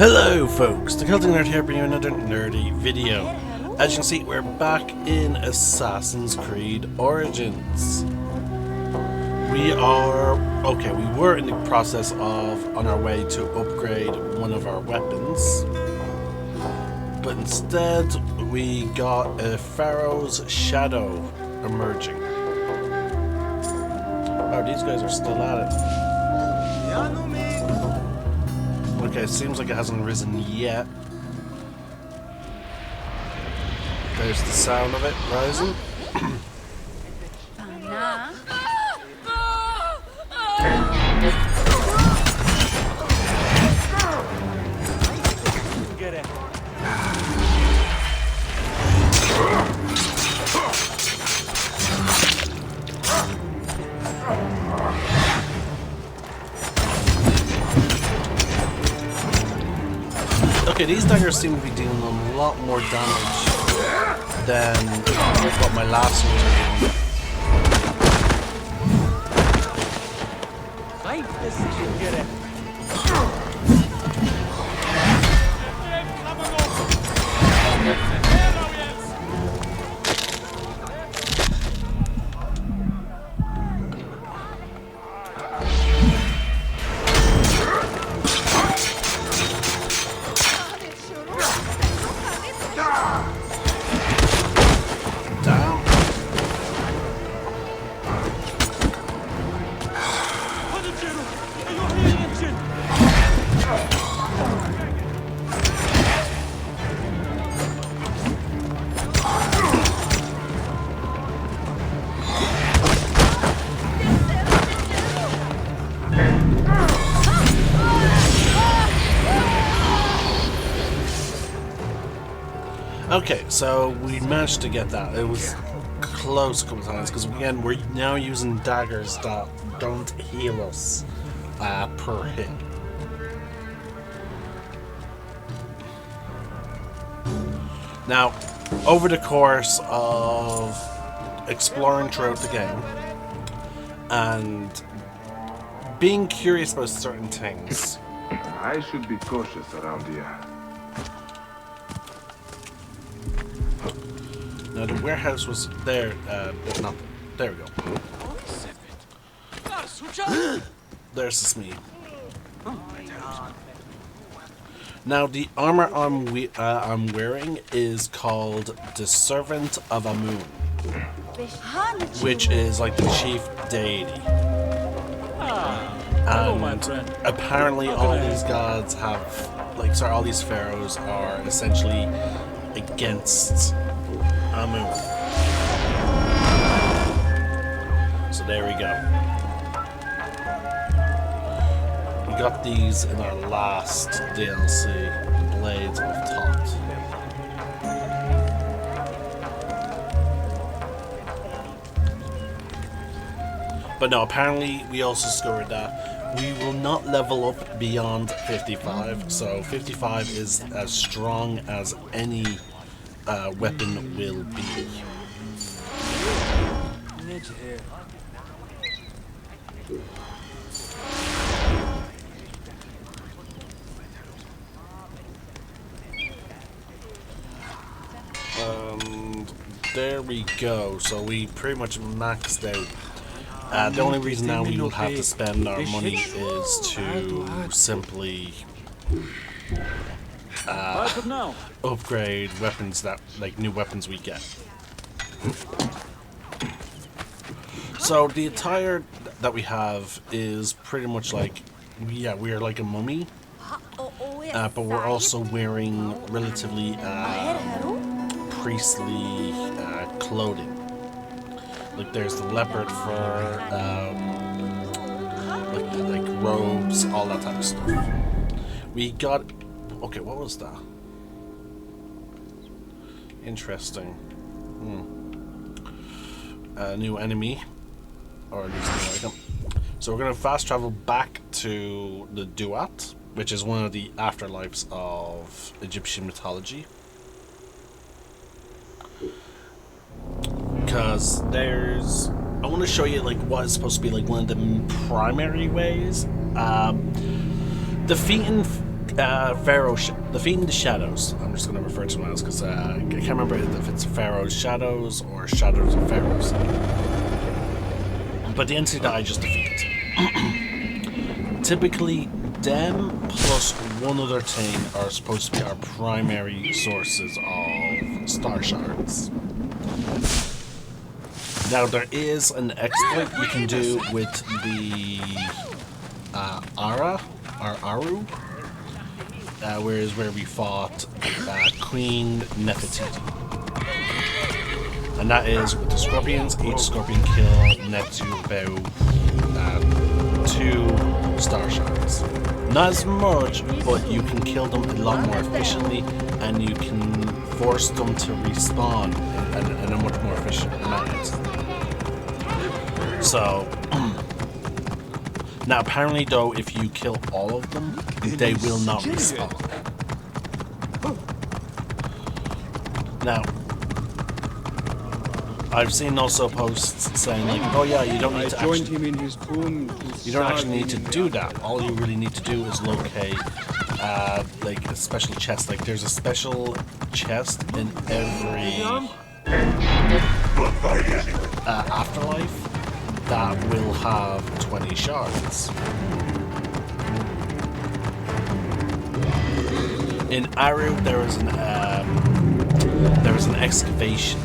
Hello folks, the Celtic Nerd here bringing you another nerdy video. As you can see, we're back in Assassin's Creed Origins. We were in the process of on our way to upgrade one of our weapons. But instead, we got a Pharaoh's shadow emerging. Oh, these guys are still at it. Okay, it seems like it hasn't risen yet. There's the sound of it rising. Get it. Okay, these daggers seem to be dealing a lot more damage than what my last ones are doing. Right decision, get it. Okay, so we managed to get that. It was close a couple times because again we're now using daggers that don't heal us per hit. Now, over the course of exploring throughout the game and being curious about certain things, I should be cautious around here. now the warehouse was there, but not there. We go. There's the Smee. Now the armor I'm wearing is called the Servant of Amun, which is like the chief deity. And apparently all these gods have, all these pharaohs are essentially against Amun. So there we go. We got these in our last DLC, the Blades of Thoth. But no, apparently we also discovered that we will not level up beyond 55, so 55 is as strong as any weapon will be. And there we go, so we pretty much maxed out. The only reason now we will have to spend our money is to simply upgrade weapons that, new weapons we get. So the attire that we have is pretty much we are like a mummy, but we're also wearing relatively priestly clothing. Like there's the leopard fur, like robes, all that type of stuff. We got, okay, what was that? Interesting. A new enemy, or at least something like that. So we're gonna fast travel back to the Duat, which is one of the afterlives of Egyptian mythology. Because I want to show you what is supposed to be one of the primary ways. Defeating Defeating the Shadows. I'm just going to refer to them as because I can't remember if it's Pharaoh's Shadows or Shadows of Pharaohs. But the entity that I just defeated. Typically, them plus one other thing are supposed to be our primary sources of star shards. Now, there is an exploit you can do with the Aru, where we fought Queen Nefertiti. And that is with the scorpions. Each scorpion kill nets you about 2 star shards. Not as much, but you can kill them a lot more efficiently, and you can force them to respawn in a much more efficient manner. So, now apparently though, if you kill all of them, they will not respawn. Now, I've seen also posts saying like, oh yeah, you don't need to actually need to do that. All you really need to do is locate like a special chest. Like there's a special chest in every afterlife that will have 20 shards. In Aru, there is an excavation.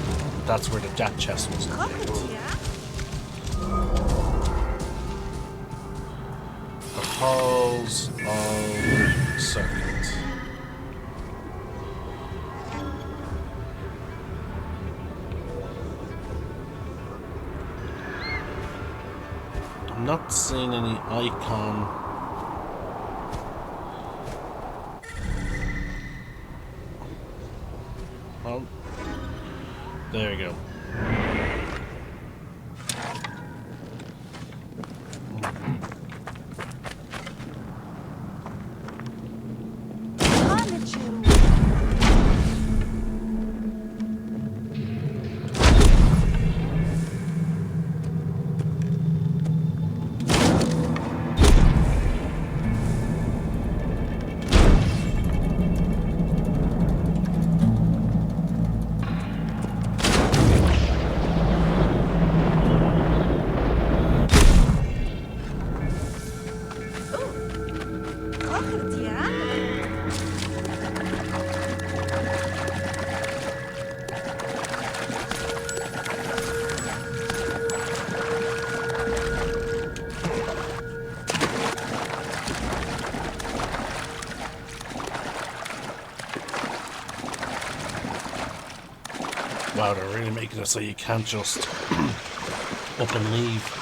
That's where the death chest was located. The halls of Serpent. I'm not seeing any icon. Oh, there you go. Wow, they're really making it so you can't just up and leave.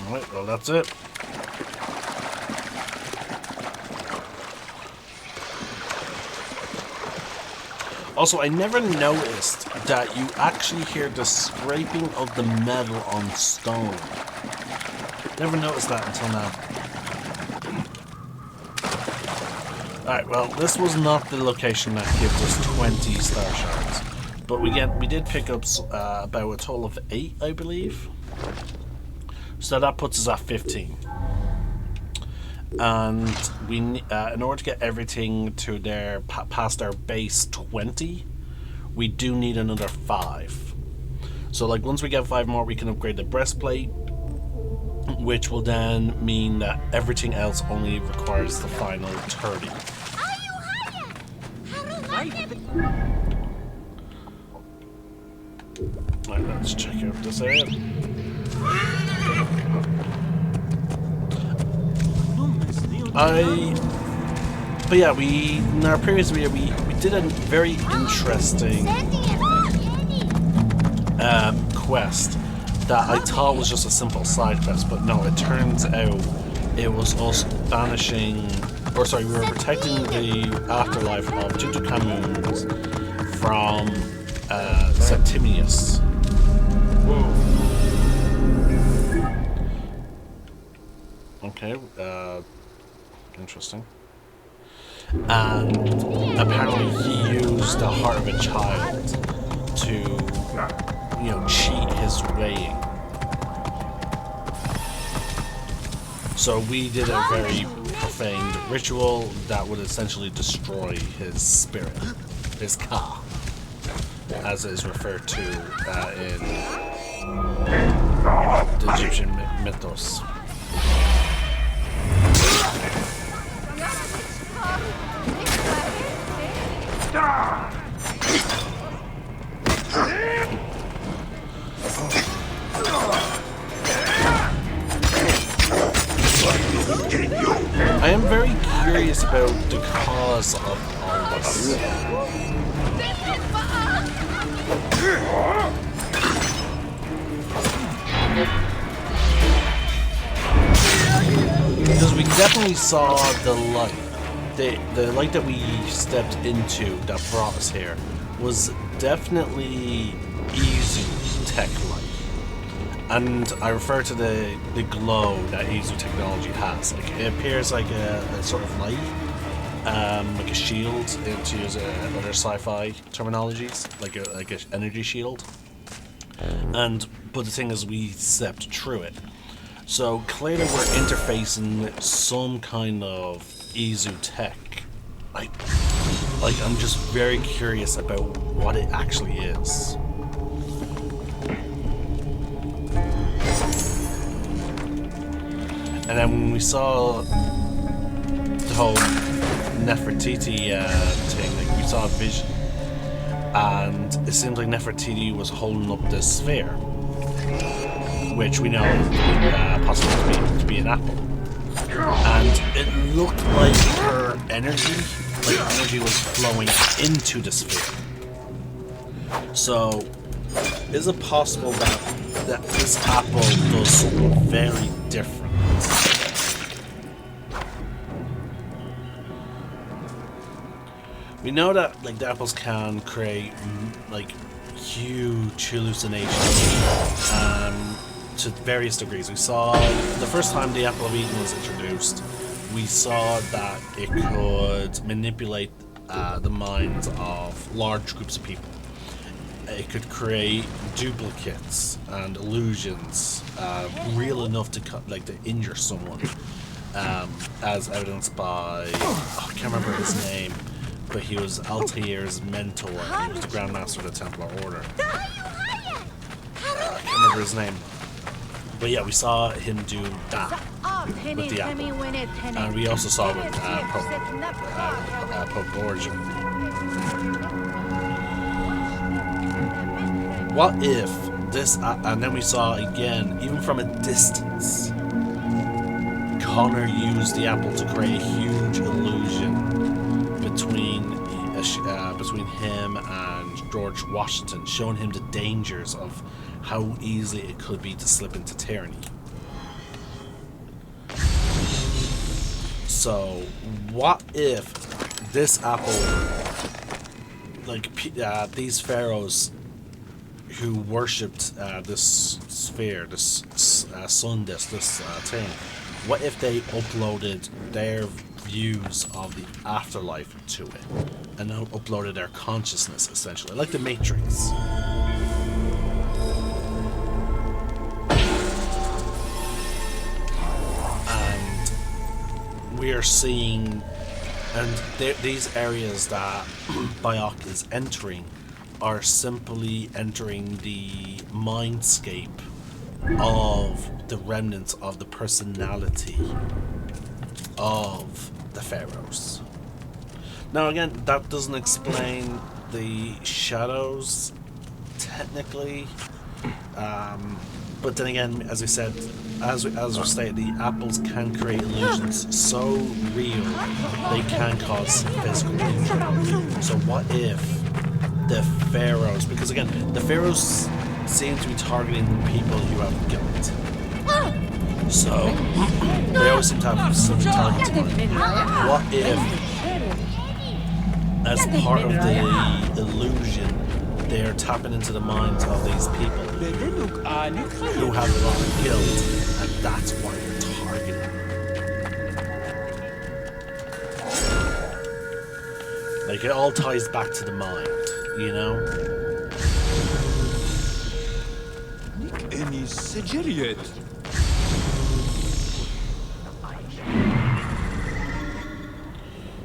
Alright, well that's it. Also, I never noticed that you actually hear the scraping of the metal on stone. Never noticed that until now. Alright, well, this was not the location that gives us 20 star shards. But we did pick up about a total of 8, I believe. So that puts us at 15. And we, in order to get everything to their past our base 20, we do need another 5. So like once we get 5 more, we can upgrade the breastplate, which will then mean that everything else only requires the final 30. Right, let's check out this area. But yeah, in our previous video, we did a very interesting quest that I thought was just a simple side quest, but no, it turns out it was us banishing, or sorry, we were protecting the afterlife of Tutankhamun from Septimius. Okay, interesting. And apparently he used the heart of a child to, you know, cheat his way. So we did a very profane ritual that would essentially destroy his spirit, his ka, as it is referred to in the Egyptian mythos. I am very curious about the cause of all this. Because we definitely saw the light. The light that we stepped into that brought us here was definitely easy tech light. And I refer to the glow that Izu technology has. Like, it appears like a sort of light, like a shield, to use other sci-fi terminologies, like an energy shield. But the thing is, we stepped through it. So clearly we're interfacing with some kind of Izu tech. I'm just very curious about what it actually is. And then when we saw the whole Nefertiti thing, like, we saw a vision, and it seems like Nefertiti was holding up this sphere, which we know possibly to be an apple. And it looked like her energy was flowing into the sphere. So, is it possible that this apple does something very different? We know that like the apples can create like huge hallucinations to various degrees. We saw the first time the apple of Eden was introduced, we saw that it could manipulate the minds of large groups of people. It could create duplicates and illusions, real enough to injure someone, as evidenced by I can't remember his name, but he was Altair's mentor. He was the Grand Master of the Templar Order. I can't remember his name, but yeah, we saw him do that with the apple, and we also saw it with Pope Borgia. What if this, and then we saw again, even from a distance, Connor used the apple to create a huge illusion between him and George Washington, showing him the dangers of how easy it could be to slip into tyranny. So, what if this apple, these pharaohs who worshipped this sphere, this sun disk, this thing, what if they uploaded their views of the afterlife to it, and then uploaded their consciousness, essentially, like the Matrix? And we are seeing, and these areas that Bayok is entering are simply entering the mindscape of the remnants of the personality of the Pharaohs. Now again, that doesn't explain the shadows technically, but then again, as we said, as we stated, the apples can create illusions so real they can cause physical injury. So what if the Pharaohs, because again, the Pharaohs seem to be targeting people who have guilt. So they always seem to have some targets in mind. What if, as part of the illusion, they're tapping into the minds of these people who have a lot of guilt, and that's why they're targeting? Like, it all ties back to the mind, you know?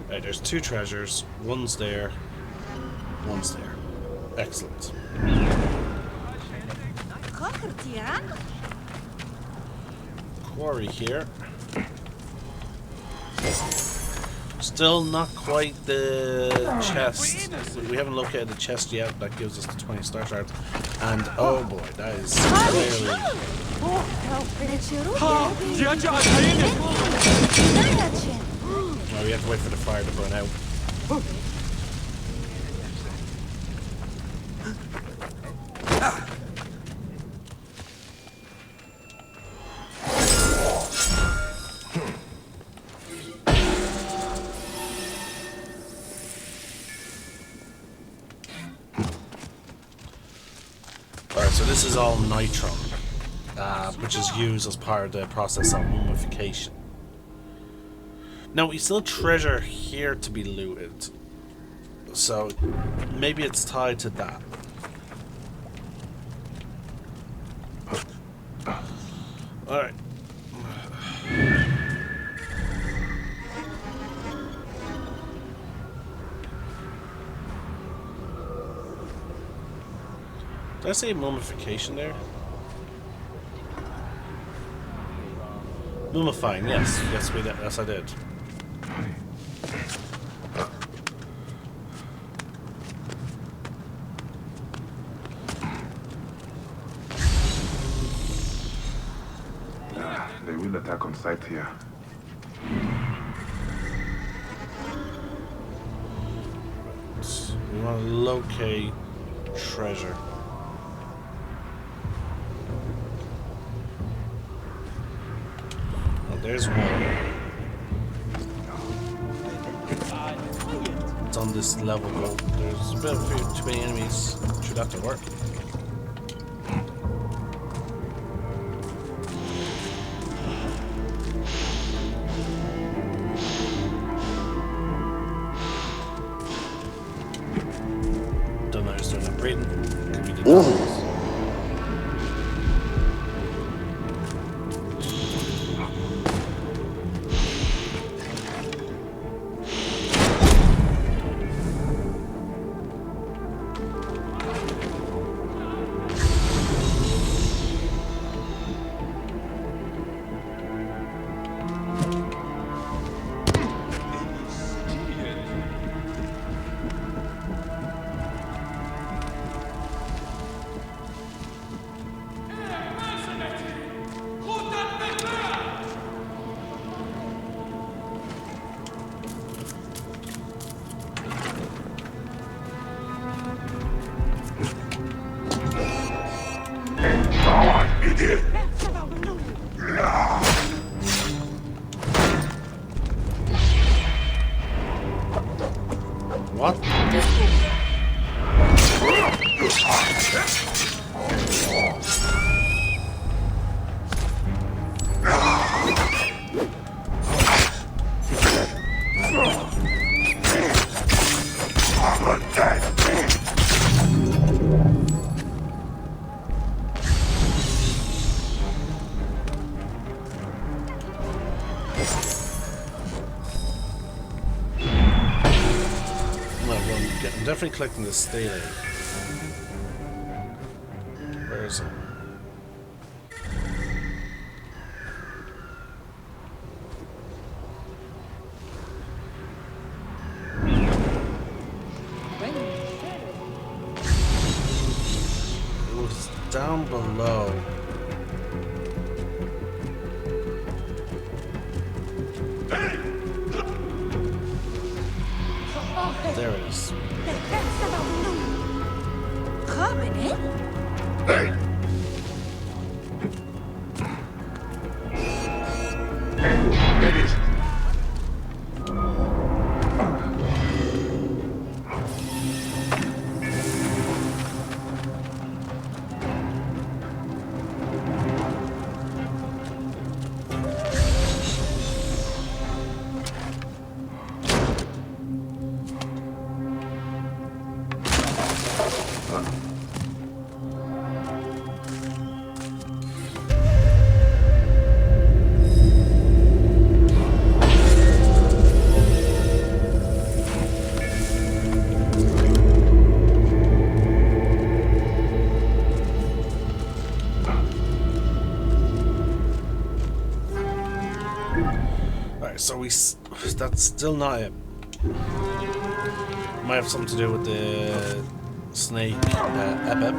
Right, there's 2 treasures. One's there. One's there. Excellent. Quarry here. Still not quite the chest. We haven't located the chest yet. That gives us the 20 star shards. And oh boy, that is clearly... Well, we have to wait for the fire to burn out. Alright, so this is all nitron, which is used as part of the process of mummification. Now, we still have treasure here to be looted, so maybe it's tied to that. Alright. Did I say mummification there? Mummifying, yes. Yes, I did. They will attack on sight here. We want to locate treasure. Oh, there's one. It's on this level, but there's a bit of too many enemies. Should have to work. Don't know who's doing that breathing. Could be the dogs. What? I'm definitely collecting the stay. treasures. It was down below. There it is. Hey! Get it! So that's still not it. Might have something to do with the snake Epep.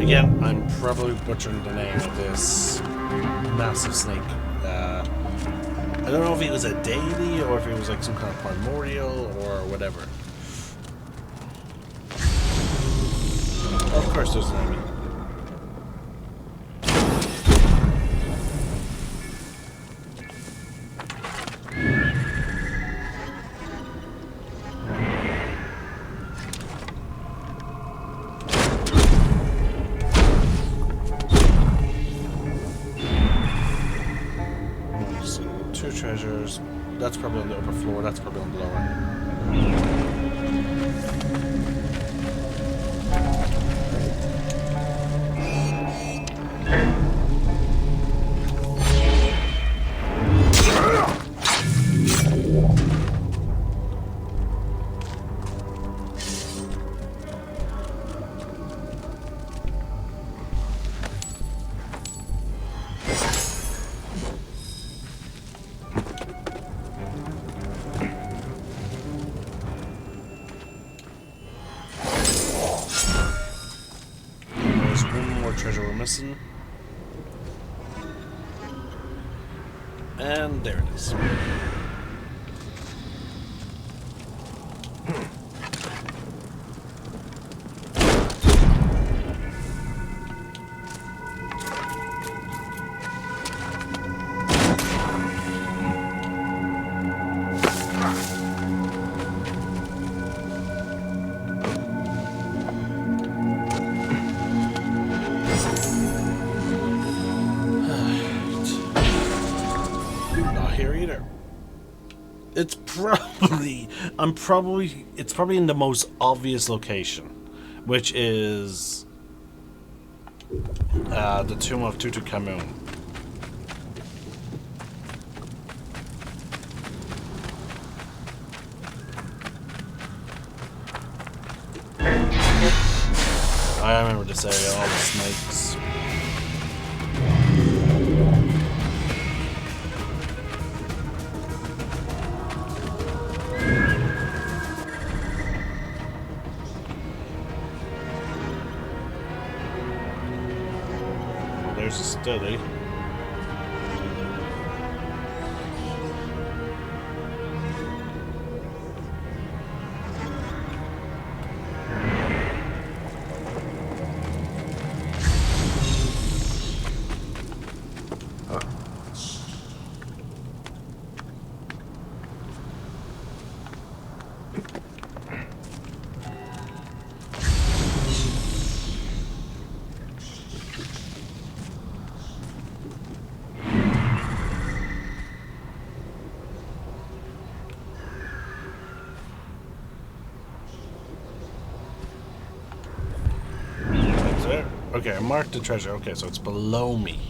Again, I'm probably butchering the name of this massive snake. I don't know if he was a deity or if he was like some kind of primordial or whatever. Of course there's an enemy. Treasures. That's probably on the upper floor, that's probably on the lower. Treasure we're missing. And there it is. It's probably, it's probably in the most obvious location, which is the tomb of Tutankhamun. I remember this area, all the snakes. There's a study. Okay, I marked the treasure. Okay, so it's below me.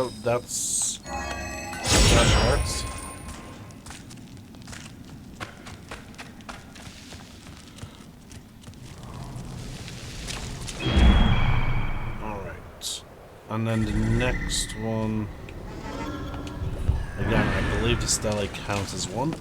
so that's shorts. Alright. And then the next one, again, I believe the stele counts as one.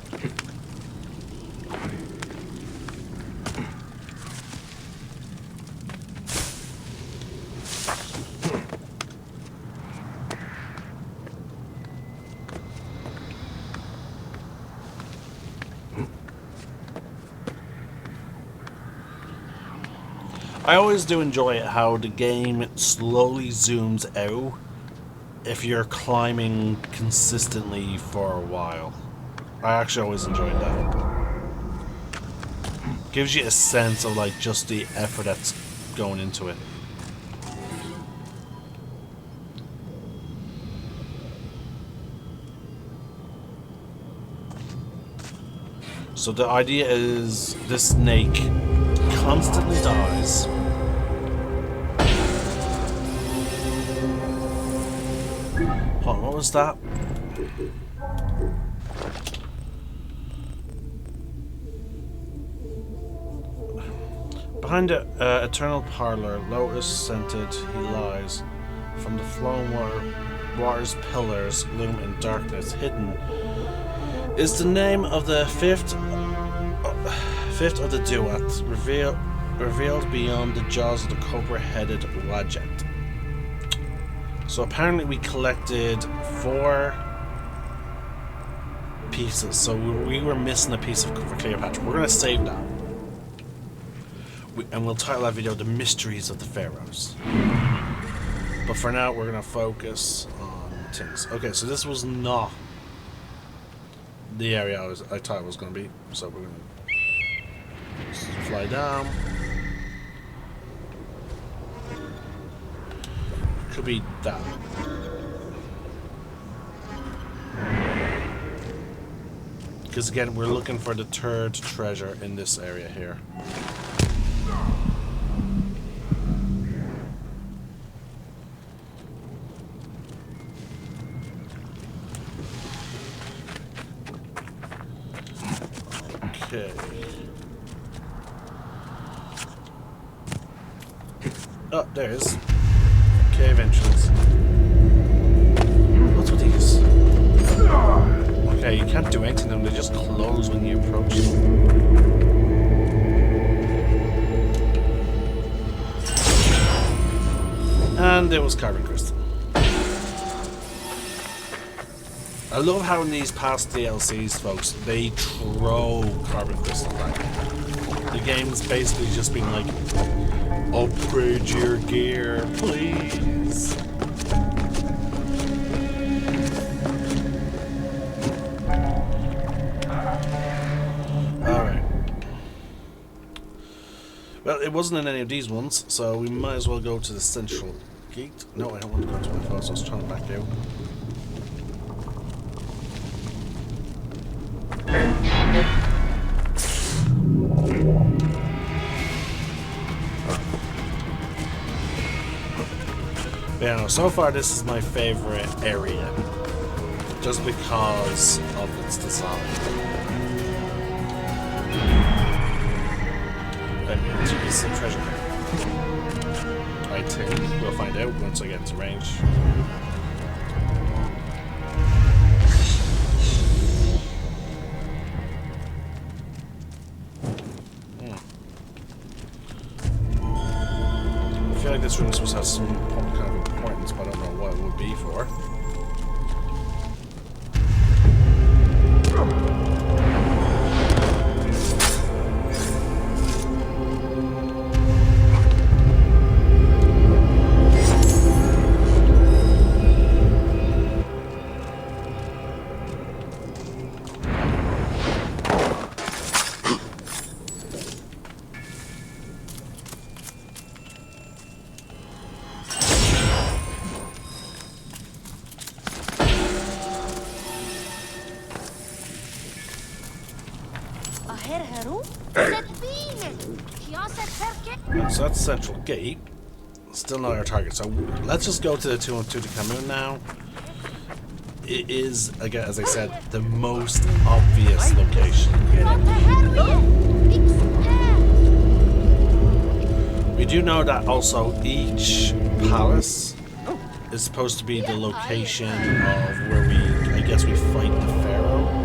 I always do enjoy it how the game slowly zooms out if you're climbing consistently for a while. I actually always enjoyed that. Gives you a sense of like just the effort that's going into it. So the idea is this snake constantly dies. Hold on, what was that? Behind the eternal parlor, lotus-scented, he lies. From the flowing water's pillars loom in darkness. Hidden is the name of the fifth of the duat, revealed beyond the jaws of the cobra-headed Wajet. So apparently we collected 4 pieces, so we were missing a piece for Cleopatra. We're going to save that. And we'll title that video The Mysteries of the Pharaohs. But for now, we're going to focus on things. Okay, so this was not the area I thought it was going to be. So we're going to fly down. Could be that. Because again, we're looking for the 3rd treasure in this area here. Okay. Oh, there it is. Cave entrance. What's with these? Okay, you can't do anything to them, they just close when you approach them. And there was carbon crystal. I love how in these past DLCs, folks, they throw carbon crystal back. The game's basically just been like, upgrade your gear, please. Alright. Well, it wasn't in any of these ones, so we might as well go to the central gate. No, I don't want to go to my house, I was trying to back out. Yeah, no, so far this is my favorite area, just because of its design. I mean, it's a treasure map. I think we'll find out once I get into range. I feel like this room is supposed to have some kind of importance, but I don't know what it would be for. So that's the central gate. Still not our target. So let's just go to the 212 to come in now. it is, again, as I said, the most obvious location. We do know that also each palace is supposed to be the location of where we, I guess, we fight the Pharaoh.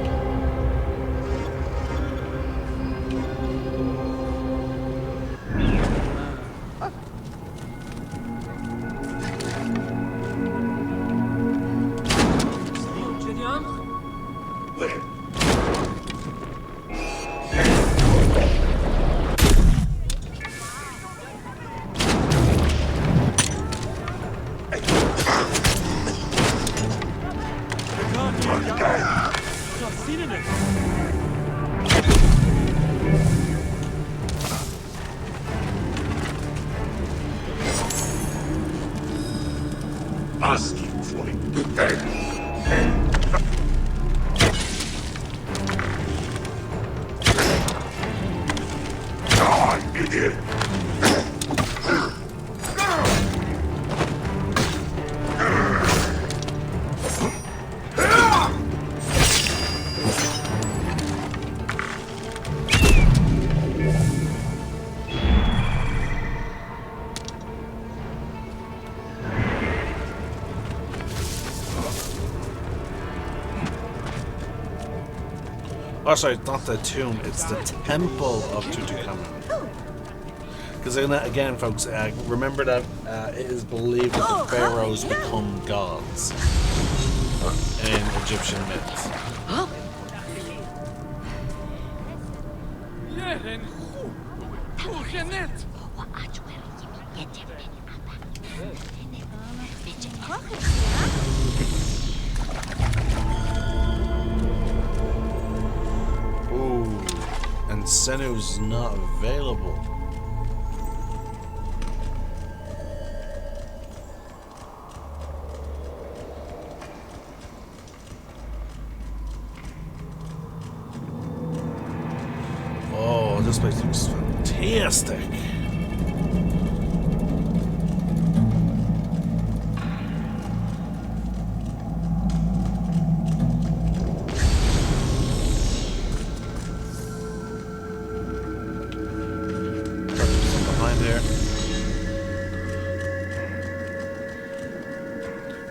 Asking for it. Die, idiot! Oh, sorry, it's not the tomb, it's the temple of Tutankhamun. Because again, folks, remember that it is believed that the pharaohs become gods in Egyptian myths. Ooh, and Senu's not available. Oh, this place looks fantastic.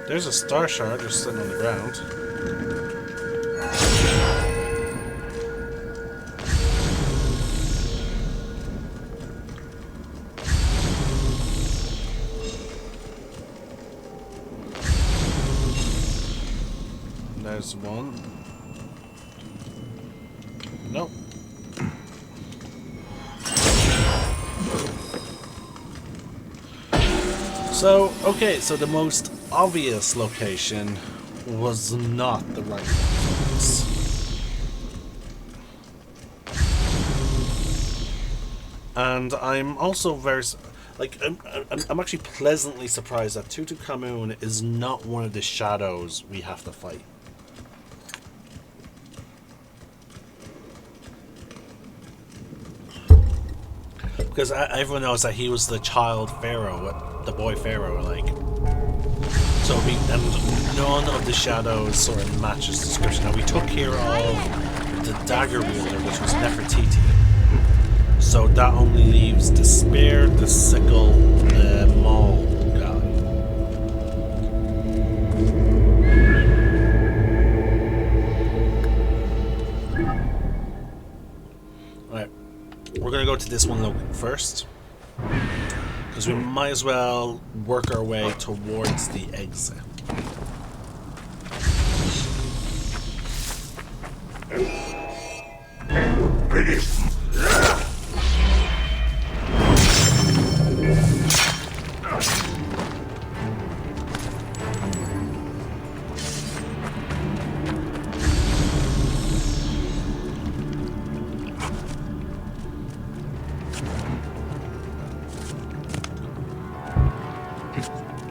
There's a star shard just sitting on the ground. There's one. Nope. So, okay, so the most obvious location was not the right one. And I'm also very, I'm actually pleasantly surprised that Tutankhamun is not one of the shadows we have to fight. Because everyone knows that he was the child pharaoh, the boy pharaoh, like. So and none of the shadows sort of matches description. Now we took care of the dagger wielder, which was Nefertiti. So that only leaves the spear, the sickle, the maul guy. Alright. We're gonna go to this one first. Because we might as well work our way towards the exit. Finish!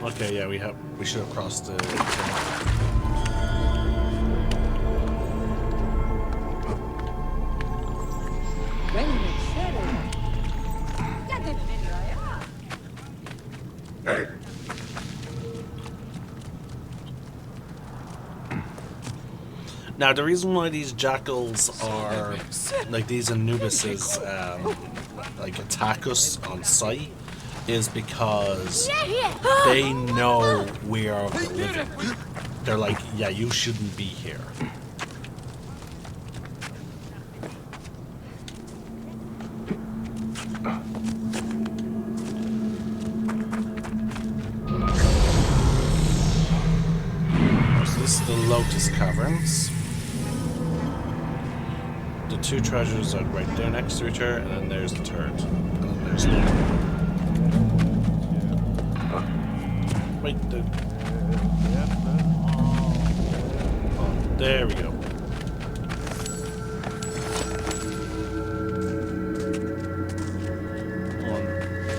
Okay, yeah, we should have crossed the. Hey! Now, the reason why these jackals are, like these Anubises, like attack us on sight is because they know we are of the living. They're like, yeah, you shouldn't be here. So this is the Lotus Caverns. The two treasures are right there next to each other, and then there's the third. And then there's the... Right there. Oh, there we go.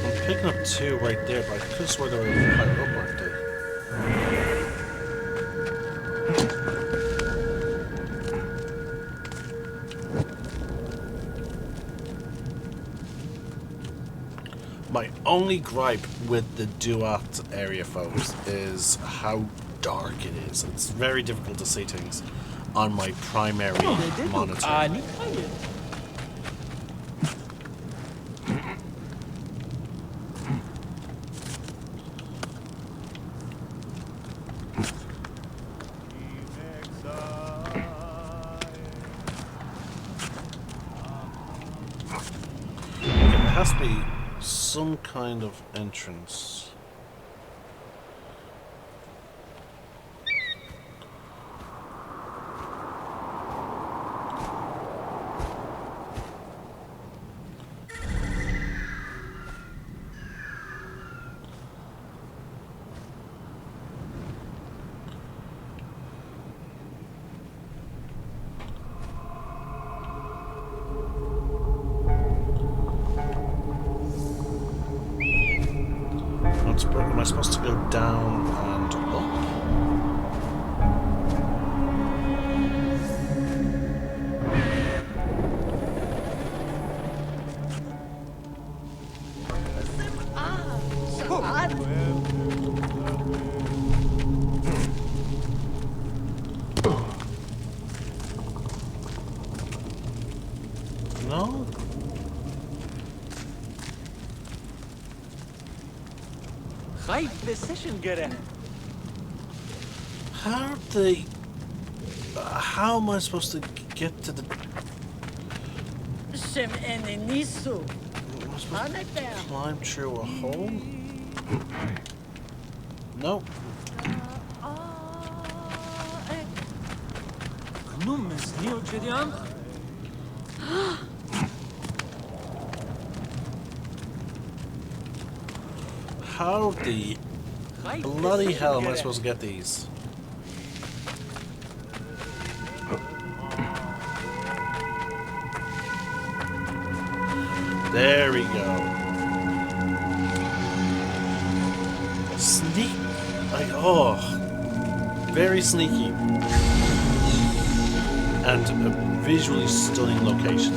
I'm picking up two right there, but I could have sworn they were higher up, weren't they? My only gripe with the Duat area, folks, is how dark it is. It's very difficult to see things on my primary monitor. There has to be some kind of entrance. Am I supposed to go down and up? No? How am I supposed to get to the... Am I supposed to climb through a hole? Nope. How the bloody hell am I supposed to get these? There we go. Sneak, like, oh, very sneaky, and a visually stunning location.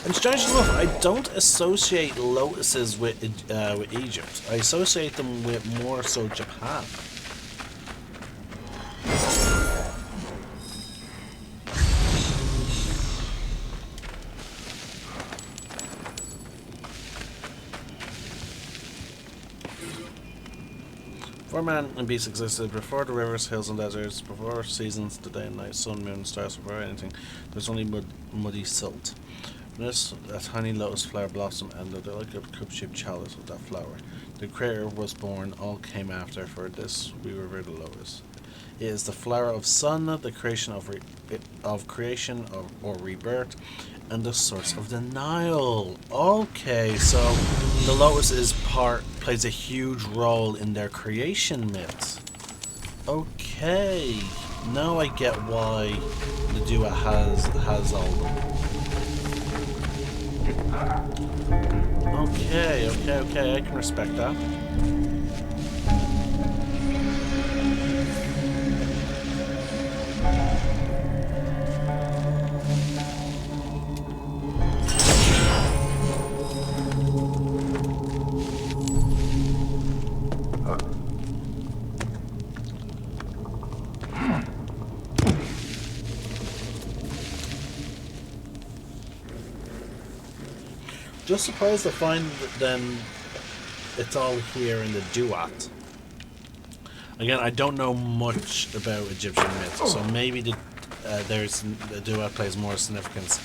And strange enough, I don't associate lotuses with Egypt. I associate them with more so Japan. Before man and beast existed, before the rivers, hills and deserts, before seasons, the day and night, sun, moon, stars, before anything, there's only muddy silt. From this, a tiny lotus flower blossom ended like a cup-shaped chalice of that flower. The Creator was born, all came after, for this we revere the lotus. It is the flower of sun, the creation or rebirth, and the source of the Nile. Okay, so the lotus plays a huge role in their creation myths. Okay, now I get why the Dua has all of them. Okay, I can respect that. Just surprised to find that then it's all here in the duat. Again, I don't know much about Egyptian myths, so maybe the duat plays more significance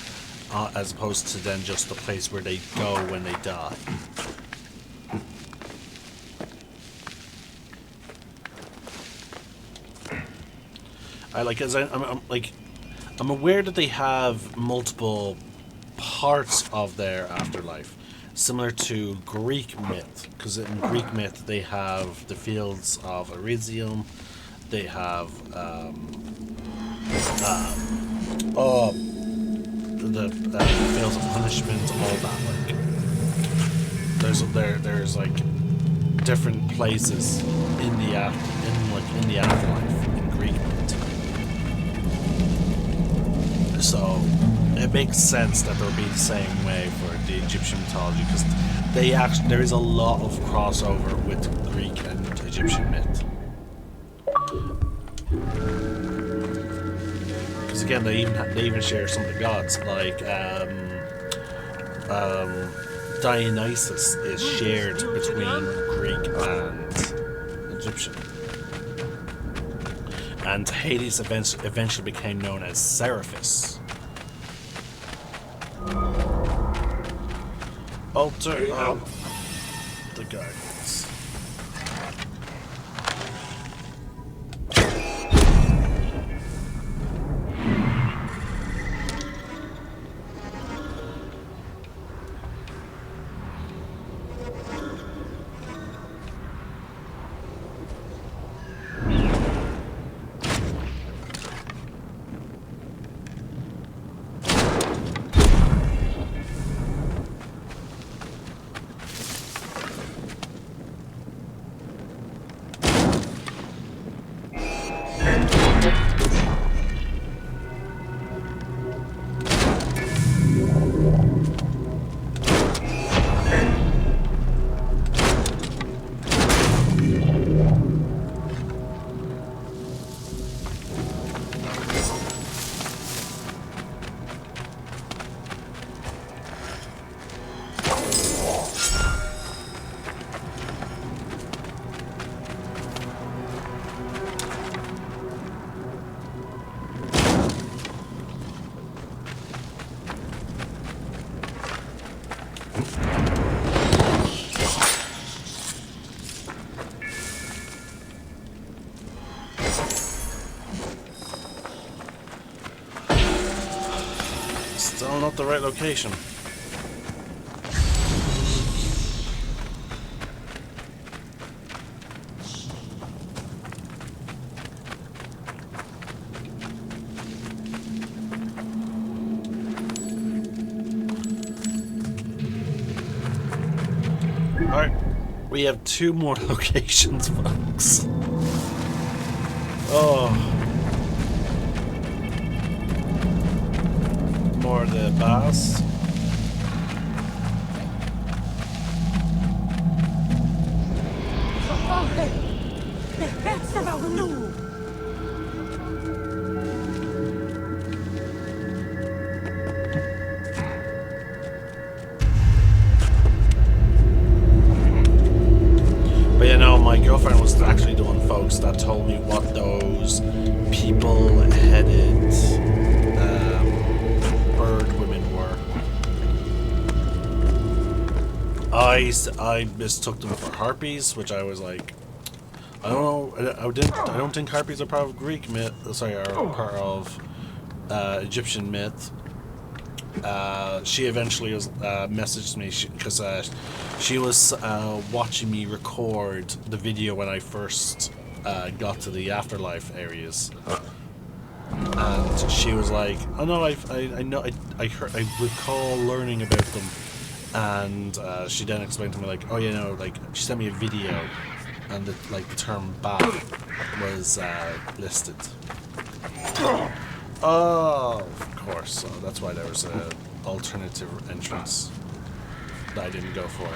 as opposed to then just the place where they go when they die. I'm aware that they have multiple parts of their afterlife, similar to Greek myth, because in Greek myth they have the fields of Elysium, they have the fields of punishment, all that. Like there's like different places in the afterlife in Greek myth. So it makes sense that they'll be the same way for the Egyptian mythology, because there is a lot of crossover with Greek and Egyptian myth. Because again, they even share some of the gods, like Dionysus is shared between Greek and Egyptian. And Hades eventually became known as Seraphis. Altar of the Gardens. Still not the right location. Alright, we have 2 more locations, folks. Oh. More the boss. But you know, my girlfriend was actually the one, folks, that told me what those people-headed bird women were. I mistook them for harpies, which I was like, I don't know. I don't think harpies are part of Greek myth. Sorry, are part of Egyptian myth. She eventually was, messaged me because she was watching me record the video when I first got to the afterlife areas, and she was like, "Oh no, I recall learning about them," and she then explained to me like, "Oh yeah, no, like she sent me a video, and the term "ba" was listed." Oh, of course. So that's why there was an alternative entrance that I didn't go for.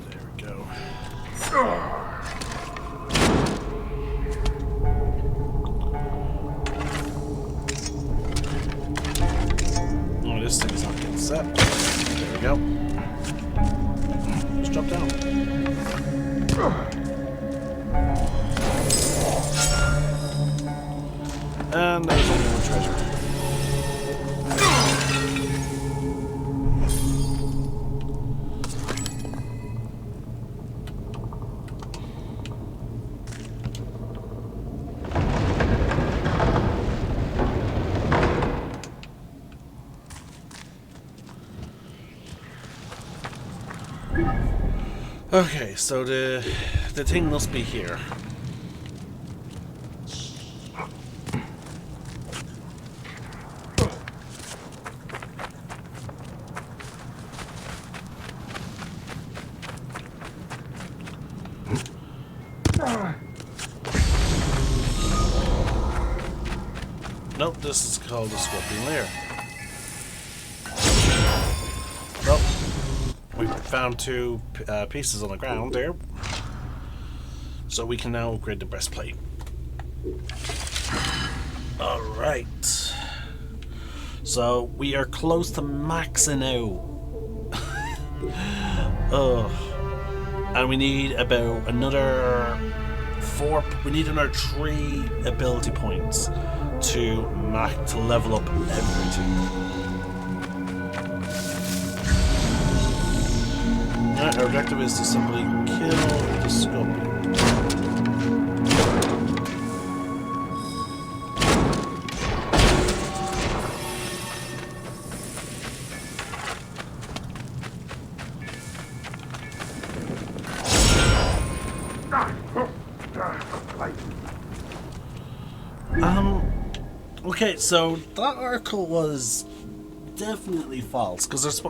There we go. set. There we go. Just drop down. And there's only one treasure. Okay, so the thing must be here. Nope, this is called a scorpion lair. Well, we found two pieces on the ground there, so we can now upgrade the breastplate. Alright, so we are close to maxing out. And we need about another 3 ability points to level up everything. Our objective is to simply kill the scorpion. Okay, so that article was definitely false, because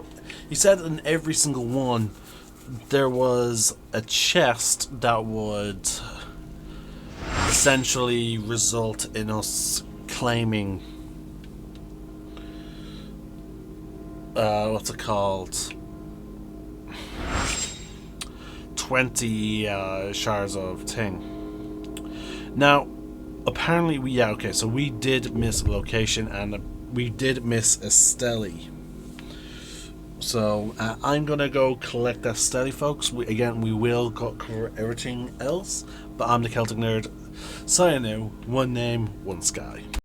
he said in every single one there was a chest that would essentially result in us claiming what's it called, 20 shards of thing. Now apparently so we did miss a location, and we did miss a stele. So I'm gonna go collect that stele, folks. We will cover everything else, but I'm the Celtic Nerd. Signing out. One name, one sky.